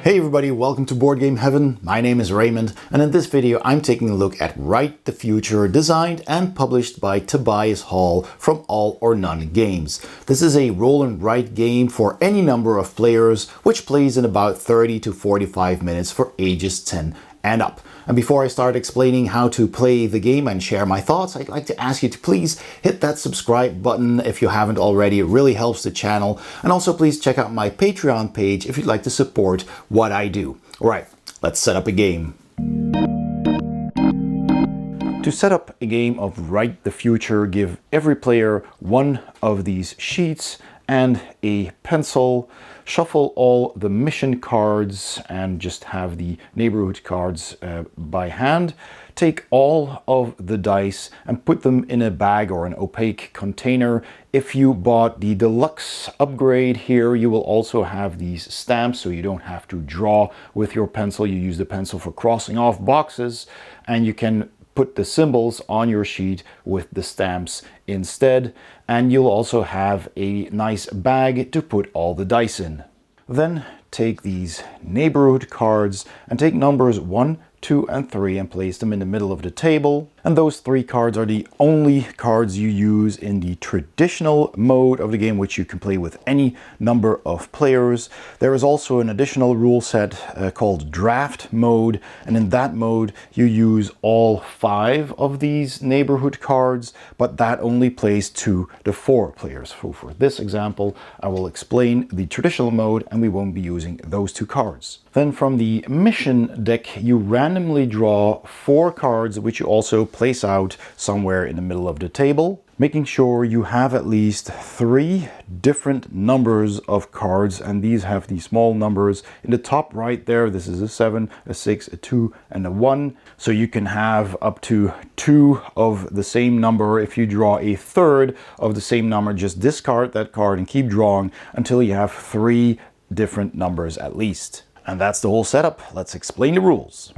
Hey everybody, welcome to Board Game Heaven. My name is Raymond, and in this video I'm taking a look at Write the Future, designed and published by Tobias Hall from All or None Games. This is a roll and write game for any number of players, which plays in about 30 to 45 minutes for ages 10 and up. And before I start explaining how to play the game and share my thoughts, I'd like to ask you to please hit that subscribe button if you haven't already. It really helps the channel. And also please check out my Patreon page if you'd like to support what I do. All right, let's set up a game. To set up a game of Write the Future, give every player one of these sheets and a pencil. Shuffle all the mission cards and just have the neighborhood cards by hand. Take all of the dice and put them in a bag or an opaque container. If you bought the deluxe upgrade here, you will also have these stamps, so you don't have to draw with your pencil. You use the pencil for crossing off boxes, and you can put the symbols on your sheet with the stamps instead. And you'll also have a nice bag to put all the dice in. Then take these neighborhood cards and take numbers 1, 2, and 3 and place them in the middle of the table. And those 3 cards are the only cards you use in the traditional mode of the game, which you can play with any number of players. There is also an additional rule set called draft mode, and in that mode you use all 5 of these neighborhood cards, but that only plays to the 4 players. So for this example, I will explain the traditional mode and we won't be using those 2 cards. Then from the mission deck, you randomly draw 4 cards, which you also place out somewhere in the middle of the table, making sure you have at least 3 different numbers of cards, and these have the small numbers in the top right there. This is a 7, a 6, a 2, and a 1. So you can have up to 2 of the same number. If you draw a third of the same number, just discard that card and keep drawing until you have 3 different numbers at least. And that's the whole setup. Let's explain the rules.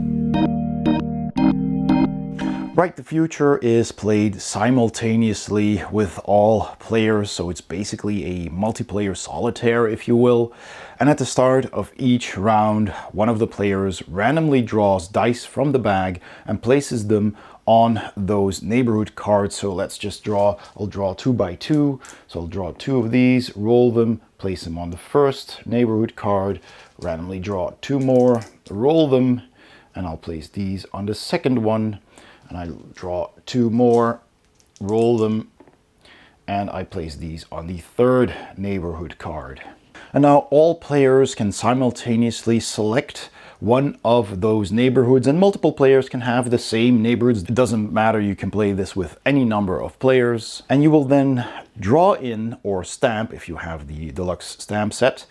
Write the Future is played simultaneously with all players, so it's basically a multiplayer solitaire, if you will. And at the start of each round, one of the players randomly draws dice from the bag and places them on those neighborhood cards. So let's just draw, I'll draw 2 by 2. So I'll draw 2 of these, roll them, place them on the first neighborhood card, randomly draw 2 more, roll them, and I'll place these on the second one. And I draw 2 more, roll them, and I place these on the third neighborhood card. And now all players can simultaneously select one of those neighborhoods, and multiple players can have the same neighborhoods. It doesn't matter, you can play this with any number of players. And you will then draw in or stamp, if you have the deluxe stamp set,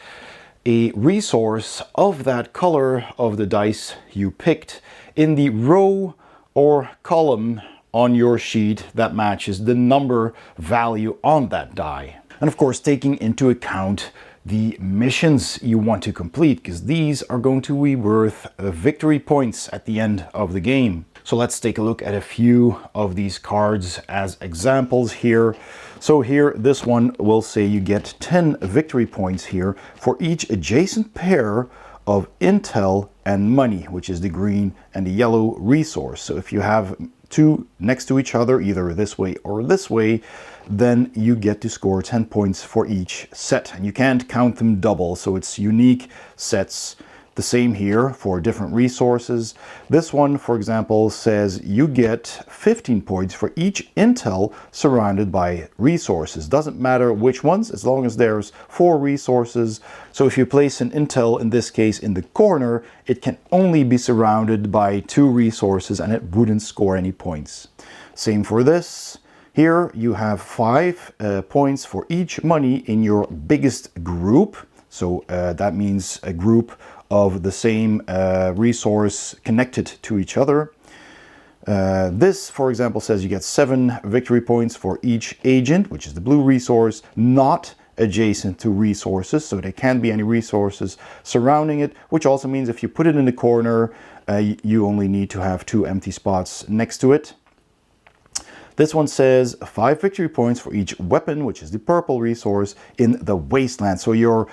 a resource of that color of the dice you picked in the row or column on your sheet that matches the number value on that die. And of course, taking into account the missions you want to complete, because these are going to be worth victory points at the end of the game. So let's take a look at a few of these cards as examples here. So here, this one will say you get 10 victory points here for each adjacent pair of intel and money, which is the green and the yellow resource. So if you have 2 next to each other, either this way or this way, then you get to score 10 points for each set. And you can't count them double, so it's unique sets. The same here for different resources. This one, for example, says you get 15 points for each intel surrounded by resources. Doesn't matter which ones, as long as there's 4 resources. So if you place an intel, in this case in the corner, it can only be surrounded by 2 resources and it wouldn't score any points. Same for this. Here you have 5 points for each money in your biggest group. So that means a group of the same resource connected to each other. This, for example, says you get 7 victory points for each agent, which is the blue resource, not adjacent to resources. So there can't be any resources surrounding it, which also means if you put it in the corner, you only need to have 2 empty spots next to it. This one says 5 victory points for each weapon, which is the purple resource, in the wasteland. So your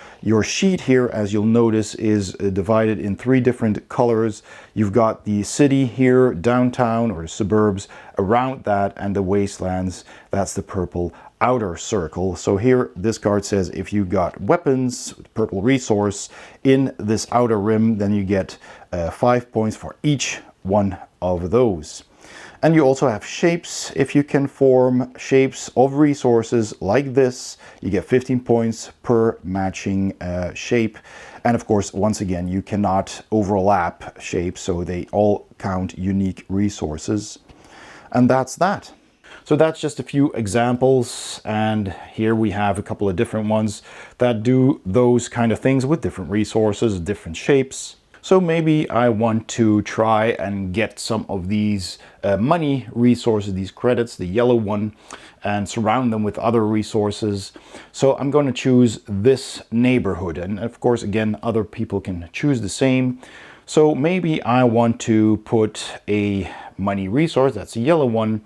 sheet here, as you'll notice, is divided in 3 different colors. You've got the city here, downtown or suburbs around that, and the wastelands. That's the purple outer circle. So here this card says if you got weapons, purple resource, in this outer rim, then you get 5 points for each one of those. And you also have shapes. If you can form shapes of resources like this, you get 15 points per matching shape. And of course, once again, you cannot overlap shapes, so they all count unique resources. And that's that. So that's just a few examples, and here we have a couple of different ones that do those kind of things with different resources, different shapes. So maybe I want to try and get some of these money resources, these credits, the yellow one, and surround them with other resources. So I'm going to choose this neighborhood, and of course, again, other people can choose the same. So maybe I want to put a money resource, that's a yellow one,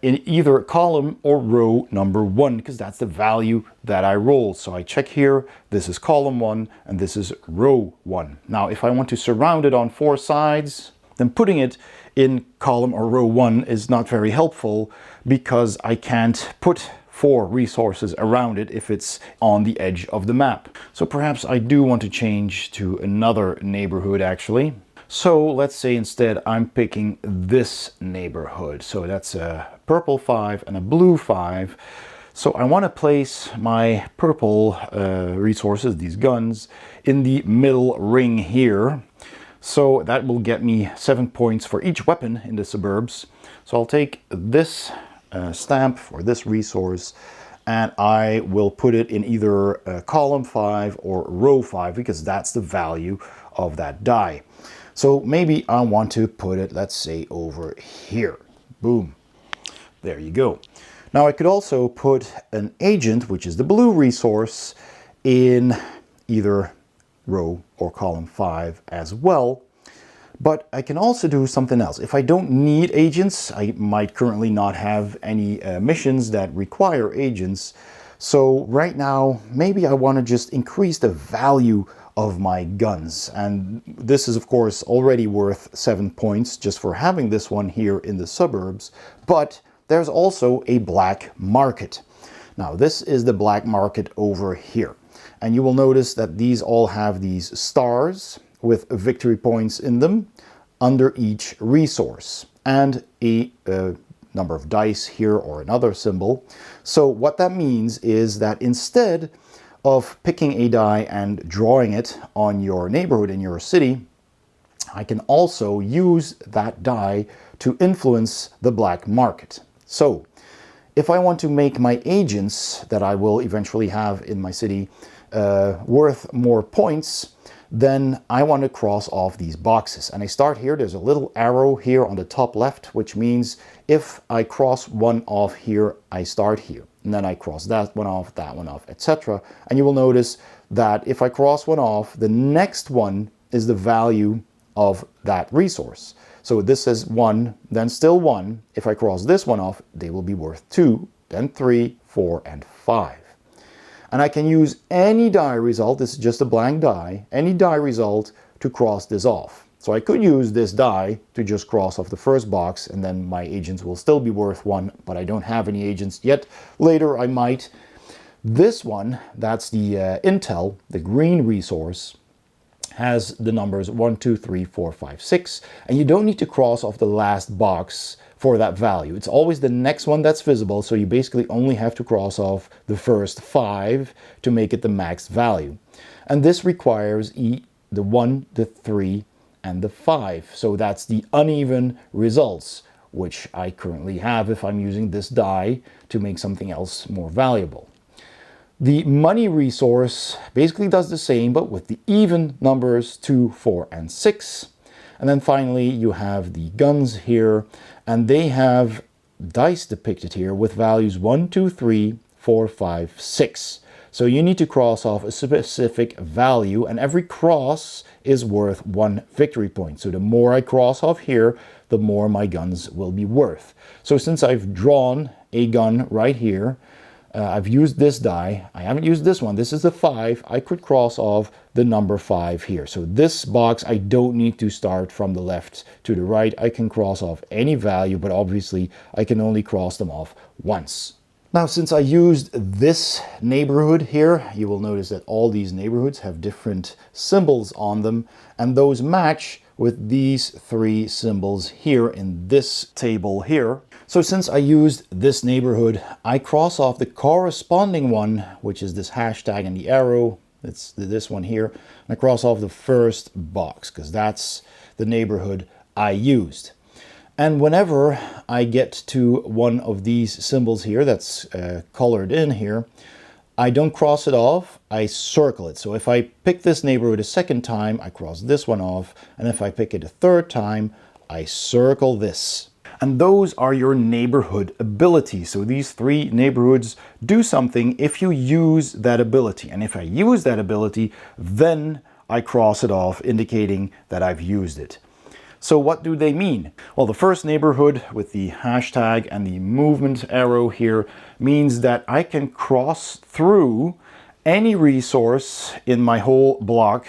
in either column or row number 1, because that's the value that I rolled. So I check here, this is column 1 and this is row 1. Now if I want to surround it on 4 sides, then putting it in column or row 1 is not very helpful, because I can't put 4 resources around it if it's on the edge of the map. So perhaps I do want to change to another neighborhood actually. So let's say instead I'm picking this neighborhood. So that's a purple 5 and a blue 5. So I want to place my purple resources, these guns, in the middle ring here. So that will get me 7 points for each weapon in the suburbs. So I'll take this stamp for this resource, and I will put it in either column 5 or row 5, because that's the value of that die. So maybe I want to put it, let's say, over here. Boom. There you go. Now I could also put an agent, which is the blue resource, in either row or column 5 as well. But I can also do something else. If I don't need agents, I might currently not have any missions that require agents. So right now, maybe I want to just increase the value of my guns. And this is of course already worth 7 points just for having this one here in the suburbs. But there's also a black market. Now this is the black market over here. And you will notice that these all have these stars with victory points in them under each resource, and a number of dice here or another symbol. So what that means is that instead of picking a die and drawing it on your neighborhood in your city, I can also use that die to influence the black market. So if I want to make my agents that I will eventually have in my city worth more points, then I want to cross off these boxes. And I start here, there's a little arrow here on the top left, which means if I cross one off here, I start here. And then I cross that one off, etc. And you will notice that if I cross one off, the next one is the value of that resource. So this says 1, then still 1. If I cross this one off, they will be worth 2, then 3, 4, and 5. And I can use any die result, this is just a blank die, any die result to cross this off. So I could use this die to just cross off the first box, and then my agents will still be worth 1, but I don't have any agents yet. Later I might. This one, that's the intel, the green resource, has the numbers 1, 2, 3, 4, 5, 6, and you don't need to cross off the last box for that value. It's always the next one that's visible, so you basically only have to cross off the first 5 to make it the max value. And this requires the 1, the 3, and the 5. So that's the uneven results, which I currently have if I'm using this die to make something else more valuable. The money resource basically does the same, but with the even numbers 2, 4, and 6. And then finally you have the guns here, and they have dice depicted here with values 1, 2, 3, 4, 5, 6. So you need to cross off a specific value, and every cross is worth 1 victory point. So the more I cross off here, the more my guns will be worth. So since I've drawn a gun right here, I've used this die. I haven't used this one. This is the 5. I could cross off the number 5 here. So this box, I don't need to start from the left to the right. I can cross off any value, but obviously I can only cross them off once. Now, since I used this neighborhood here, you will notice that all these neighborhoods have different symbols on them, and those match with these 3 symbols here in this table here. So since I used this neighborhood, I cross off the corresponding one, which is this hashtag and the arrow. It's this one here. And I cross off the first box because that's the neighborhood I used. And whenever I get to one of these symbols here that's colored in here, I don't cross it off, I circle it. So if I pick this neighborhood a second time, I cross this one off. And if I pick it a third time, I circle this. And those are your neighborhood abilities. So these 3 neighborhoods do something if you use that ability. And if I use that ability, then I cross it off, indicating that I've used it. So what do they mean? Well, the first neighborhood with the hashtag and the movement arrow here means that I can cross through any resource in my whole block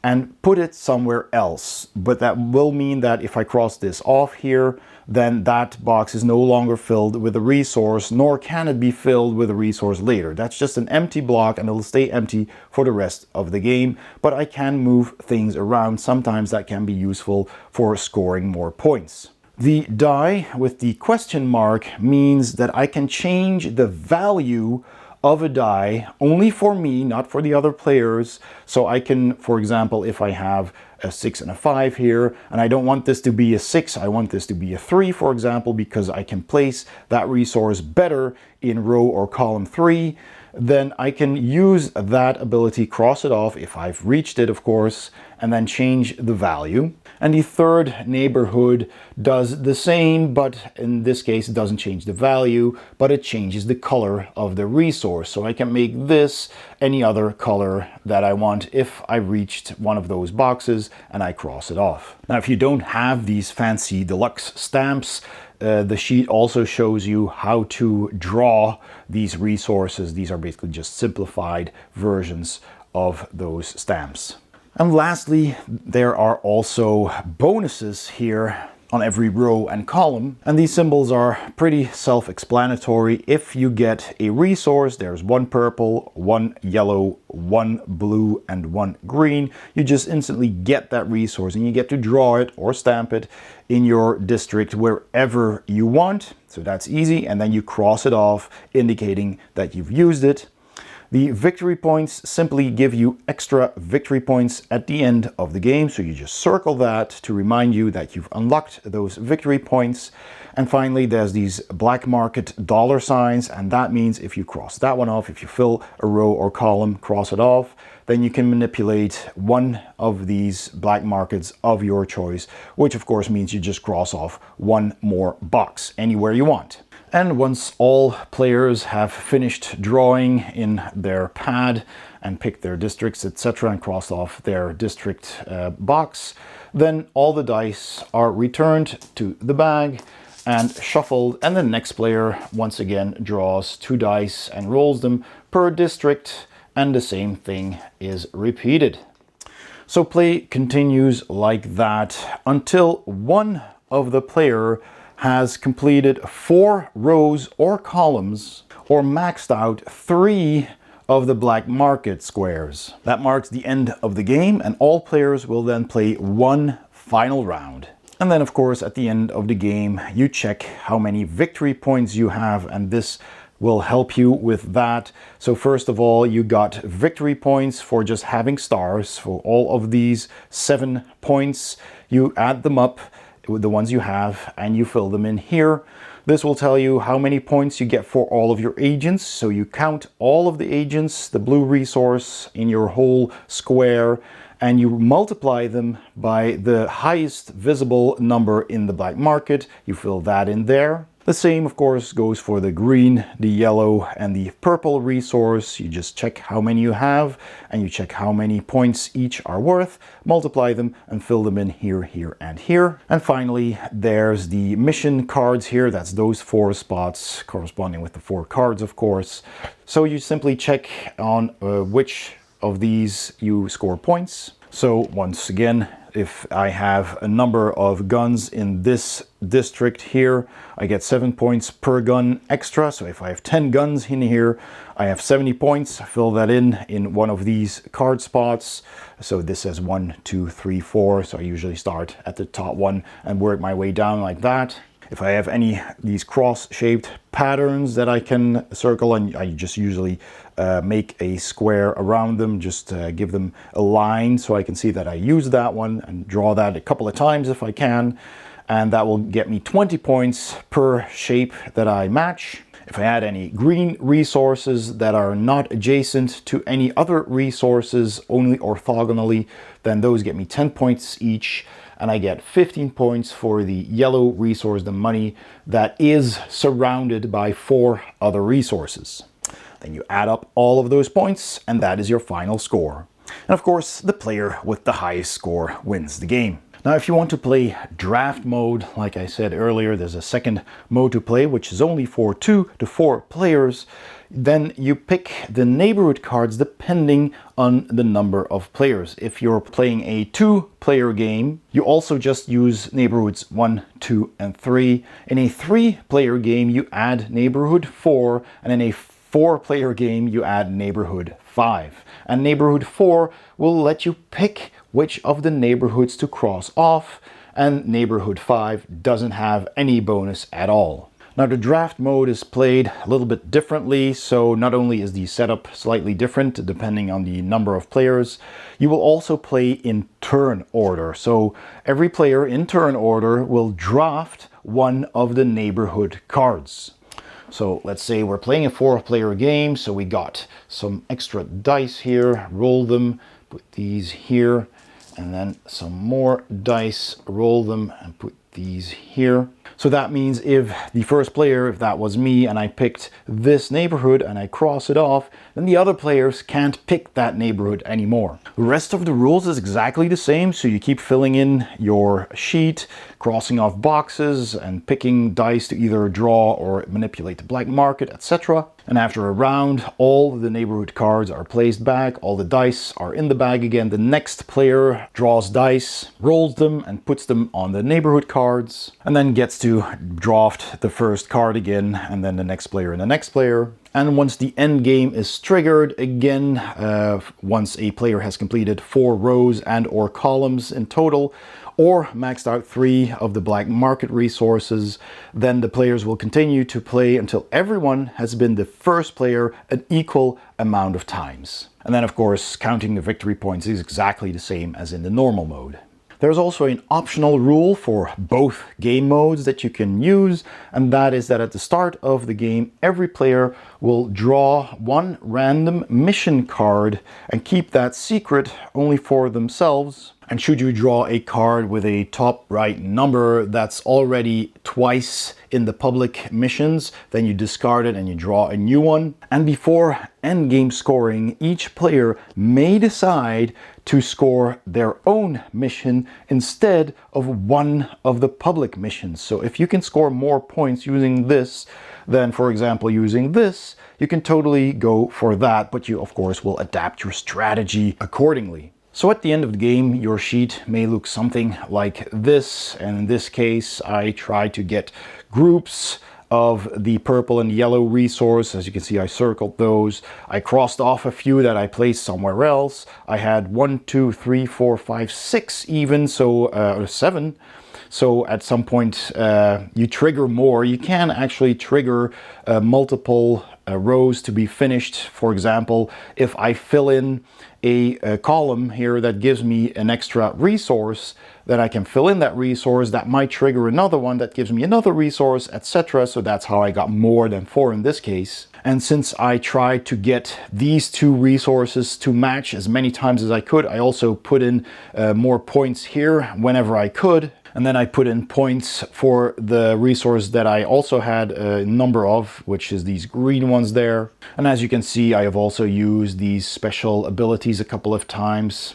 and put it somewhere else. But that will mean that if I cross this off here, then that box is no longer filled with a resource, nor can it be filled with a resource later. That's just an empty block and it'll stay empty for the rest of the game. But I can move things around. Sometimes that can be useful for scoring more points. The die with the question mark means that I can change the value of a die only for me, not for the other players. So I can, for example, if I have a 6 and a 5 here, and I don't want this to be a 6, I want this to be a 3, for example, because I can place that resource better in row or column 3, then I can use that ability, cross it off if I've reached it, of course, and then change the value. And the third neighborhood does the same, but in this case it doesn't change the value, but it changes the color of the resource. So I can make this any other color that I want if I reached one of those boxes and I cross it off. Now, if you don't have these fancy deluxe stamps, the sheet also shows you how to draw these resources. These are basically just simplified versions of those stamps. And lastly, there are also bonuses here on every row and column. And these symbols are pretty self-explanatory. If you get a resource, there's 1 purple, 1 yellow, 1 blue, and 1 green. You just instantly get that resource and you get to draw it or stamp it in your district wherever you want. So that's easy. And then you cross it off, indicating that you've used it. The victory points simply give you extra victory points at the end of the game. So you just circle that to remind you that you've unlocked those victory points. And finally, there's these black market dollar signs. And that means if you cross that one off, if you fill a row or column, cross it off, then you can manipulate one of these black markets of your choice, which of course means you just cross off 1 more box anywhere you want. And once all players have finished drawing in their pad and picked their districts, etc., and crossed off their district box, then all the dice are returned to the bag and shuffled, and the next player once again draws 2 dice and rolls them per district, and the same thing is repeated. So play continues like that until one of the player has completed 4 rows or columns or maxed out 3 of the black market squares. That marks the end of the game, and all players will then play 1 final round. And then of course at the end of the game you check how many victory points you have, and this will help you with that. So first of all, you got victory points for just having stars. For all of these 7 points, you add them up with the ones you have and you fill them in here. This will tell you how many points you get for all of your agents. So you count all of the agents, the blue resource in your whole square, and you multiply them by the highest visible number in the black market. You fill that in there. The same, of course, goes for the green, the yellow, and the purple resource. You just check how many you have, and you check how many points each are worth, multiply them, and fill them in here, here, and here. And finally, there's the mission cards here. That's those 4 spots corresponding with the 4 cards, of course. So you simply check on which of these you score points. So once again, if I have a number of guns in this district here, I get 7 points per gun extra. So if I have 10 guns in here, I have 70 points. Fill that in one of these card spots. So this says 1, 2, 3, 4. So I usually start at the top one and work my way down like that. If I have any these cross-shaped patterns that I can circle, and I just usually make a square around them, just give them a line so I can see that I use that one, and draw that a couple of times if I can, and that will get me 20 points per shape that I match. If I add any green resources that are not adjacent to any other resources, only orthogonally, then those get me 10 points each. And I get 15 points for the yellow resource, the money, that is surrounded by 4 other resources. Then you add up all of those points, and that is your final score. And of course, the player with the highest score wins the game. Now, if you want to play draft mode, like I said earlier, there's a second mode to play, which is only for 2 to 4 players. Then you pick the neighborhood cards depending on the number of players. If you're playing a 2-player game, you also just use neighborhoods 1, 2, and 3. In a 3-player game, you add neighborhood 4, and in a 4-player game, you add neighborhood 5. And neighborhood 4 will let you pick which of the neighborhoods to cross off, and neighborhood 5 doesn't have any bonus at all. Now, the draft mode is played a little bit differently, so not only is the setup slightly different depending on the number of players, you will also play in turn order. So every player in turn order will draft one of the neighborhood cards. So let's say we're playing a 4-player game, so we got some extra dice here, roll them, put these here, and then some more dice, roll them, and put these here. So that means if the first player, if that was me, and I picked this neighborhood and I cross it off, then the other players can't pick that neighborhood anymore. The rest of the rules is exactly the same, so you keep filling in your sheet, crossing off boxes, and picking dice to either draw or manipulate the black market, etc. And after a round, all the neighborhood cards are placed back, all the dice are in the bag again. The next player draws dice, rolls them, and puts them on the neighborhood cards, and then gets to draft the first card again, and then the next player and the next player. And once the end game is triggered again, once a player has completed 4 rows and or columns in total, or maxed out 3 of the black market resources, then the players will continue to play until everyone has been the first player an equal amount of times. And then, of course, counting the victory points is exactly the same as in the normal mode. There's also an optional rule for both game modes that you can use, and that is that at the start of the game, every player will draw one random mission card and keep that secret only for themselves. And should you draw a card with a top right number that's already twice in the public missions, then you discard it and you draw a new one. And before endgame scoring, each player may decide to score their own mission instead of one of the public missions. So if you can score more points using this than, for example, using this, you can totally go for that, but you of course will adapt your strategy accordingly. So at the end of the game, your sheet may look something like this, and in this case I try to get groups of the purple and yellow resource. As you can see, I circled those. I crossed off a few that I placed somewhere else. I had 1, 2, 3, 4, 5, 6 even, so 7. So at some point you trigger more. You can actually trigger multiple rows to be finished. For example, if I fill in a column here that gives me an extra resource, then I can fill in that resource. That might trigger another one that gives me another resource, etc. So that's how I got more than 4 in this case. And since I tried to get these 2 resources to match as many times as I could, I also put in more points here whenever I could. And then I put in points for the resource that I also had a number of, which is these green ones there. And as you can see, I have also used these special abilities a couple of times.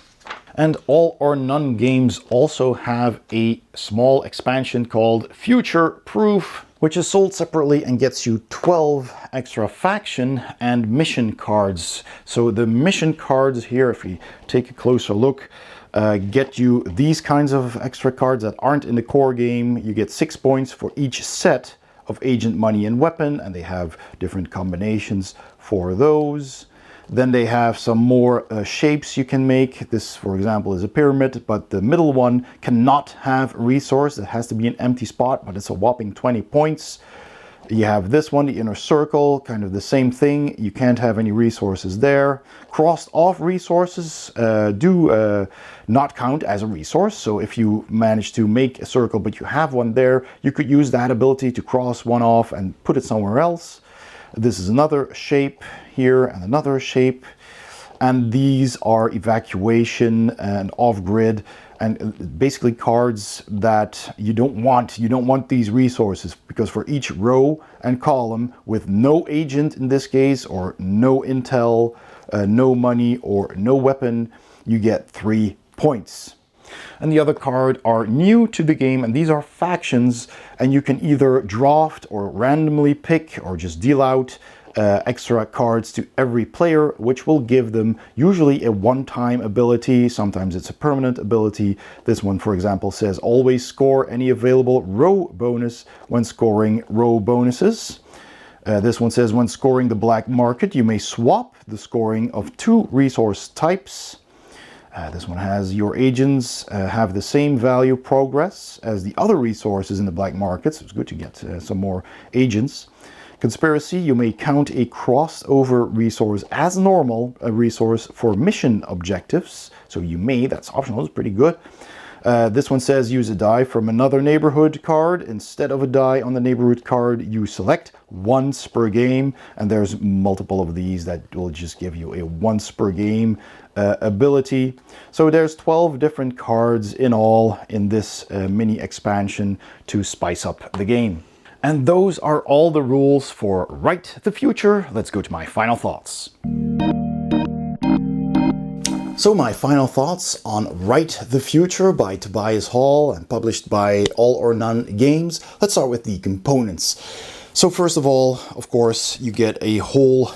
And All or None games also have a small expansion called Future Proof, which is sold separately and gets you 12 extra faction and mission cards. So the mission cards here, if we take a closer look, get you these kinds of extra cards that aren't in the core game. You get 6 points for each set of agent, money, and weapon, and they have different combinations for those. Then they have some more shapes you can make. This, for example, is a pyramid, but the middle one cannot have resource. It has to be an empty spot, but it's a whopping 20 points. You have this one, the inner circle, kind of the same thing. You can't have any resources there. Crossed off resources do not count as a resource. So if you manage to make a circle, but you have one there, you could use that ability to cross one off and put it somewhere else. This is another shape here and another shape. And these are evacuation and off-grid, and basically cards that you don't want. You don't want these resources, because for each row and column with no agent in this case, or no intel, no money, or no weapon, you get 3 points. And the other card are new to the game, and these are factions, and you can either draft or randomly pick or just deal out extra cards to every player, which will give them usually a one-time ability. Sometimes it's a permanent ability. This one, for example, says always score any available row bonus when scoring row bonuses. This one says when scoring the black market, you may swap the scoring of 2 resource types. This one has your agents have the same value progress as the other resources in the black market, so it's good to get some more agents. Conspiracy, you may count a crossover resource as normal, a resource for mission objectives. So you may, that's optional, it's pretty good. This one says use a die from another neighborhood card. Instead of a die on the neighborhood card, you select once per game. And there's multiple of these that will just give you a once per game ability. So there's 12 different cards in all in this mini expansion to spice up the game. And those are all the rules for Write the Future. Let's go to my final thoughts. So my final thoughts on Write the Future by Tobias Hall and published by All or None Games. Let's start with the components. So first of all, of course, you get a whole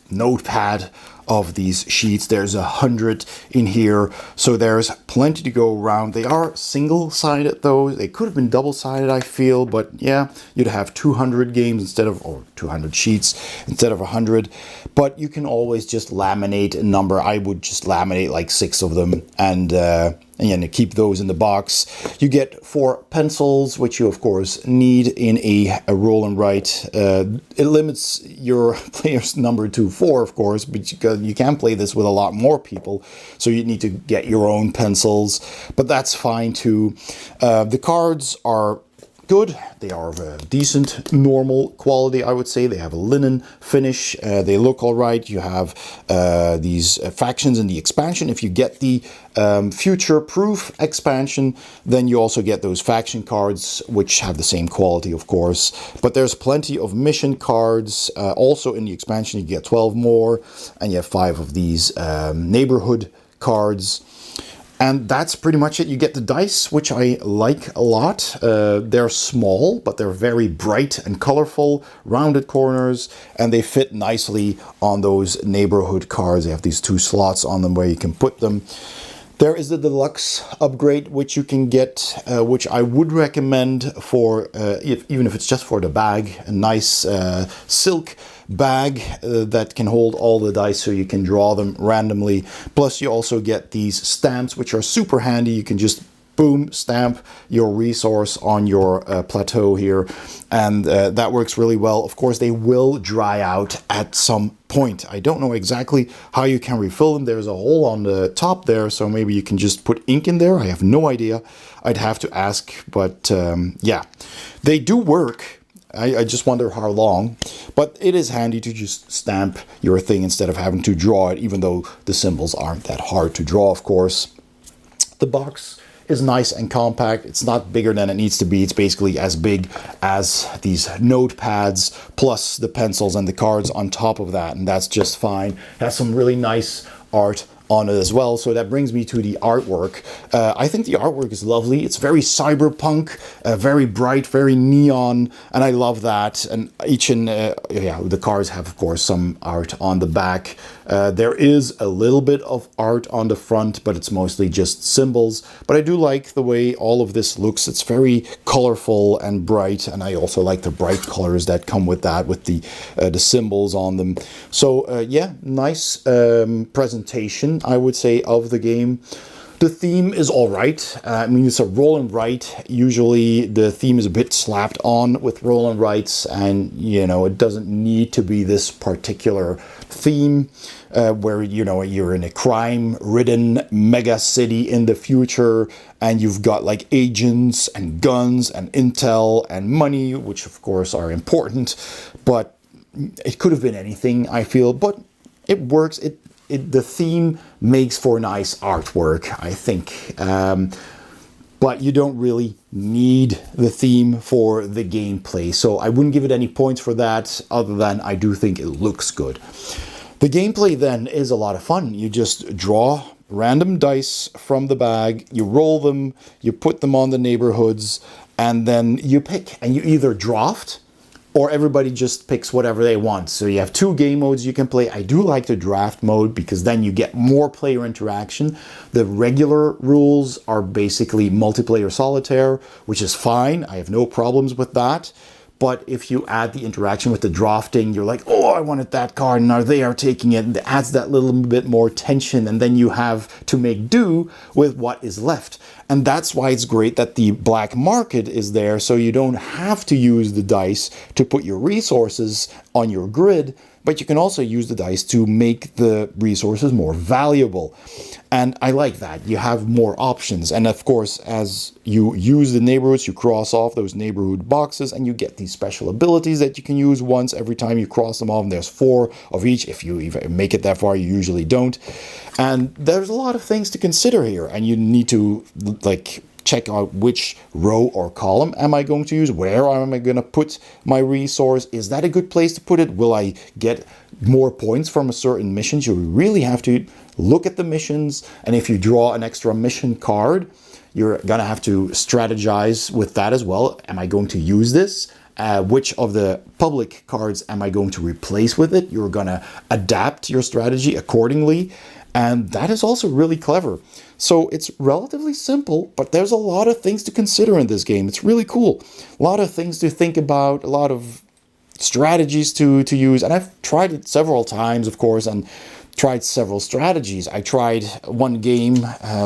notepad of these sheets. There's 100 in here, so there's plenty to go around. They are single-sided though. They could have been double-sided, I feel, but yeah, you'd have 200 games instead of, or 200 sheets instead of 100. But you can always just laminate a number. I would just laminate like 6 of them and keep those in the box. You get 4 pencils, which you of course need in a roll and write. It limits your player's number to 4, of course, but you can play this with a lot more people, so you need to get your own pencils, but that's fine too. The cards are good. They are of a decent, normal quality, I would say. They have a linen finish. They look all right. You have these factions in the expansion. If you get the future-proof expansion, then you also get those faction cards, which have the same quality, of course. But there's plenty of mission cards. Also in the expansion, you get 12 more, and you have 5 of these neighborhood cards. And that's pretty much it. You get the dice, which I like a lot. They're small, but they're very bright and colorful, rounded corners, and they fit nicely on those neighborhood cards. They have these 2 slots on them where you can put them. There is the deluxe upgrade, which you can get, which I would recommend for, even if it's just for the bag, a nice silk bag that can hold all the dice so you can draw them randomly. Plus you also get these stamps, which are super handy. You can just boom, stamp your resource on your plateau here, and that works really well. Of course, they will dry out at some point. I don't know exactly how you can refill them. There's a hole on the top there, so maybe you can just put ink in there. I have no idea. I'd have to ask, but yeah, they do work. I just wonder how long, but it is handy to just stamp your thing instead of having to draw it, even though the symbols aren't that hard to draw, of course. The box is nice and compact. It's not bigger than it needs to be. It's basically as big as these notepads, plus the pencils and the cards on top of that, and that's just fine. It has some really nice art on it as well. So that brings me to the artwork. I think the artwork is lovely. It's very cyberpunk, very bright, very neon, and I love that. And the cards have, of course, some art on the back. There is a little bit of art on the front, but it's mostly just symbols. But I do like the way all of this looks. It's very colorful and bright, and I also like the bright colors that come with that, with the symbols on them. So yeah, nice presentation, I would say, of the game. The theme is all right. I mean, it's a roll and write. Usually the theme is a bit slapped on with roll and writes, and it doesn't need to be this particular theme where you're in a crime-ridden mega city in the future, and you've got like agents and guns and intel and money, which of course are important, but it could have been anything, I feel. But it works. The theme makes for nice artwork, I think. But you don't really need the theme for the gameplay. So I wouldn't give it any points for that, other than I do think it looks good. The gameplay then is a lot of fun. You just draw random dice from the bag, you roll them, you put them on the neighborhoods, and then you pick. And you either draft, or everybody just picks whatever they want. So you have two game modes you can play. I do like the draft mode because then you get more player interaction. The regular rules are basically multiplayer solitaire, which is fine. I have no problems with that. But if you add the interaction with the drafting, you're like, oh, I wanted that card, and now they are taking it. And it adds that little bit more tension, and then you have to make do with what is left. And that's why it's great that the black market is there, so you don't have to use the dice to put your resources on your grid, but you can also use the dice to make the resources more valuable. And I like that. You have more options. And of course, as you use the neighborhoods, you cross off those neighborhood boxes, and you get these special abilities that you can use once every time you cross them off. And there's 4 of each. If you even make it that far, you usually don't. And there's a lot of things to consider here. And you need to check out which row or column am I going to use, where am I going to put my resource, is that a good place to put it, will I get more points from a certain mission. You really have to look at the missions, and if you draw an extra mission card, you're gonna have to strategize with that as well. Am I going to use this? Which of the public cards am I going to replace with it? You're gonna adapt your strategy accordingly. And that is also really clever. So it's relatively simple, but there's a lot of things to consider in this game. It's really cool. A lot of things to think about, a lot of strategies to use. And I've tried it several times, of course, and tried several strategies. I tried one game,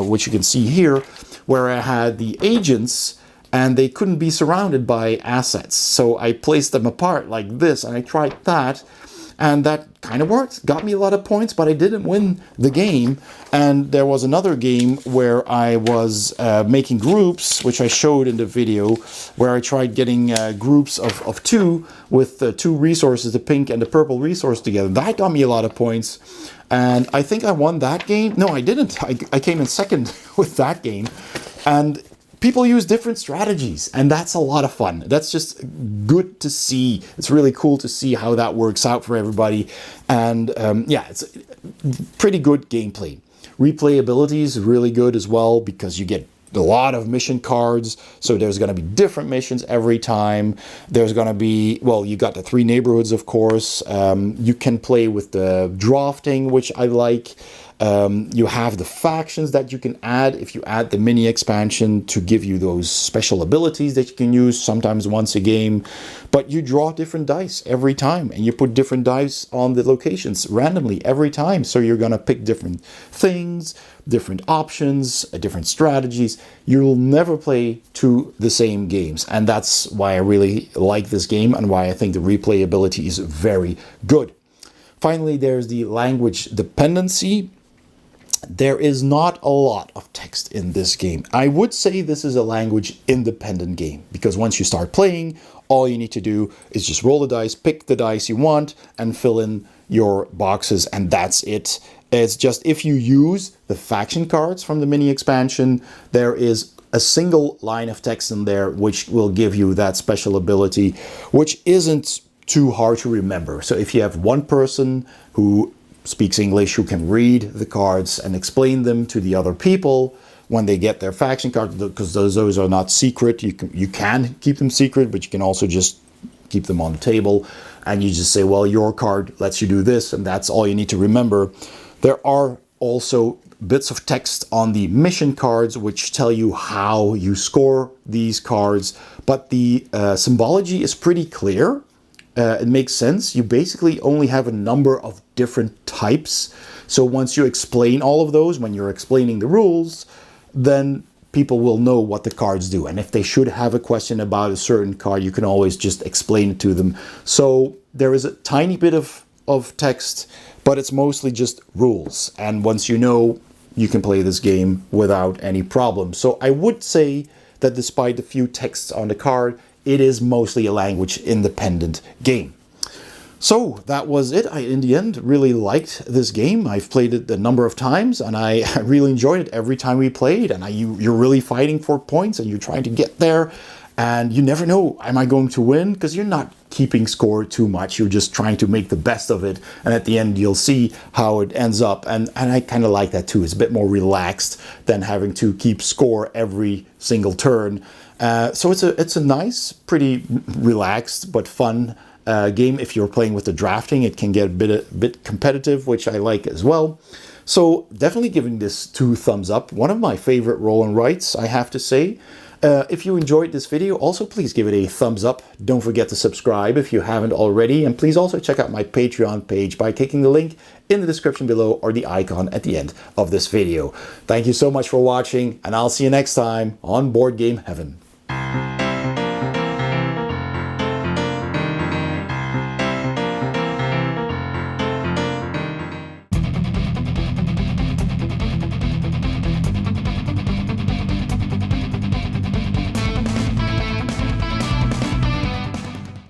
which you can see here, where I had the agents and they couldn't be surrounded by assets. So I placed them apart like this, and I tried that. And that kind of worked, got me a lot of points, but I didn't win the game. And there was another game where I was making groups, which I showed in the video, where I tried getting groups of 2 with 2 resources, the pink and the purple resource together. That got me a lot of points. And I think I won that game. No, I didn't. I came in second with that game. And people use different strategies, and that's a lot of fun. That's just good to see. It's really cool to see how that works out for everybody. And yeah, it's pretty good gameplay. Replayability is really good as well, because you get a lot of mission cards, so there's going to be different missions every time. There's going to be, well, you got the 3 neighborhoods, of course. You can play with the drafting, which I like. You have the factions that you can add if you add the mini expansion to give you those special abilities that you can use sometimes once a game. But you draw different dice every time, and you put different dice on the locations randomly every time. So you're going to pick different things, different options, different strategies. You'll never play 2 the same games. And that's why I really like this game, and why I think the replayability is very good. Finally, there's the language dependency. There is not a lot of text in this game. I would say this is a language independent game, because once you start playing, all you need to do is just roll the dice, pick the dice you want, and fill in your boxes, and that's it. It's just if you use the faction cards from the mini expansion, there is a single line of text in there which will give you that special ability, which isn't too hard to remember. So if you have one person who speaks English, who can read the cards and explain them to the other people when they get their faction card, because those are not secret. You can keep them secret, but you can also just keep them on the table, and you just say, well, your card lets you do this, and that's all you need to remember. There are also bits of text on the mission cards which tell you how you score these cards, but the symbology is pretty clear. It makes sense. You basically only have a number of different types. So once you explain all of those, when you're explaining the rules, then people will know what the cards do. And if they should have a question about a certain card, you can always just explain it to them. So there is a tiny bit of text, but it's mostly just rules. And once you know, you can play this game without any problem. So I would say that despite the few texts on the card, it is mostly a language independent game. So that was it. I, in the end, really liked this game. I've played it a number of times, and I really enjoyed it every time we played. And you're really fighting for points, and you're trying to get there. And you never know, am I going to win? Because you're not keeping score too much. You're just trying to make the best of it. And at the end, you'll see how it ends up. And I kind of like that too. It's a bit more relaxed than having to keep score every single turn. So it's a nice, pretty relaxed but fun game. If you're playing with the drafting, it can get a bit competitive, which I like as well. So definitely giving this 2 thumbs up. One of my favorite roll and writes, I have to say. If you enjoyed this video, also please give it a thumbs up. Don't forget to subscribe if you haven't already. And please also check out my Patreon page by clicking the link in the description below or the icon at the end of this video. Thank you so much for watching, and I'll see you next time on Board Game Heaven.